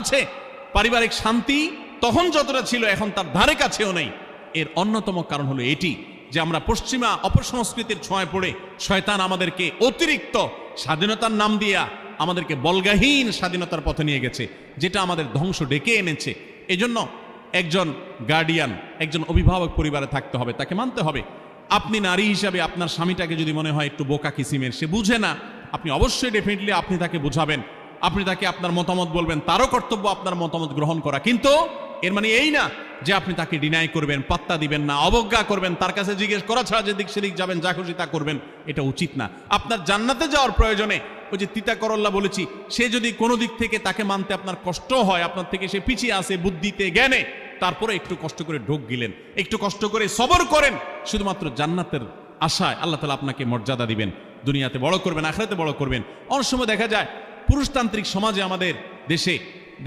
আছে, পারিবারিক শান্তি তখন যতটা ছিল এখন তার ধারে কাছেও নেই। এর অন্যতম কারণ হলো এটি যে আমরা পশ্চিমা অপসংস্কৃতির ছোঁয়ায় পড়ে শয়তান আমাদেরকে অতিরিক্ত স্বাধীনতার নাম দিয়া আমাদেরকে বলগাহীন স্বাধীনতার পথে নিয়ে গেছে, যেটা আমাদের ধ্বংস ডেকে এনেছে। এজন্য একজন গার্ডিয়ান, একজন অভিভাবক পরিবারে থাকতে হবে, তাকে মানতে হবে। আপনি নারী হিসাবে আপনার স্বামীটাকে যদি মনে হয় একটু বোকা কিসিমের, সে বুঝে না, আপনি অবশ্যই ডেফিনেটলি আপনি তাকে বোঝাবেন, আপনি তাকে আপনার মতামত বলবেন, তারও কর্তব্য আপনার মতামত গ্রহণ করা। কিন্তু এর মানে এই না যে আপনি তাকে ডিনাই করবেন, পাত্তা দিবেন না, অবজ্ঞা করবেন, তার কাছে জিজ্ঞেস করা ছাড়া যেদিক সেদিক যাবেন, যা খুশি তা করবেন, এটা উচিত না। আপনার জান্নাতে যাওয়ার প্রয়োজনে ওই যে তিতা করল্লা বলেছি, সে যদি কোনো দিক থেকে তাকে মানতে আপনার কষ্ট হয়, আপনার থেকে সে পিছিয়ে আসে বুদ্ধিতে জ্ঞানে, তারপরে একটু কষ্ট করে ঢোক গিলেন, একটু কষ্ট করে সবর করেন, শুধুমাত্র জান্নাতের আশায় আল্লাহ তাআলা আপনাকে মর্যাদা দিবেন, দুনিয়াতে বড় করবেন, আখিরাতে বড় করবেন। অনেক সময় দেখা যায় পুরুষতান্ত্রিক সমাজে আমাদের দেশে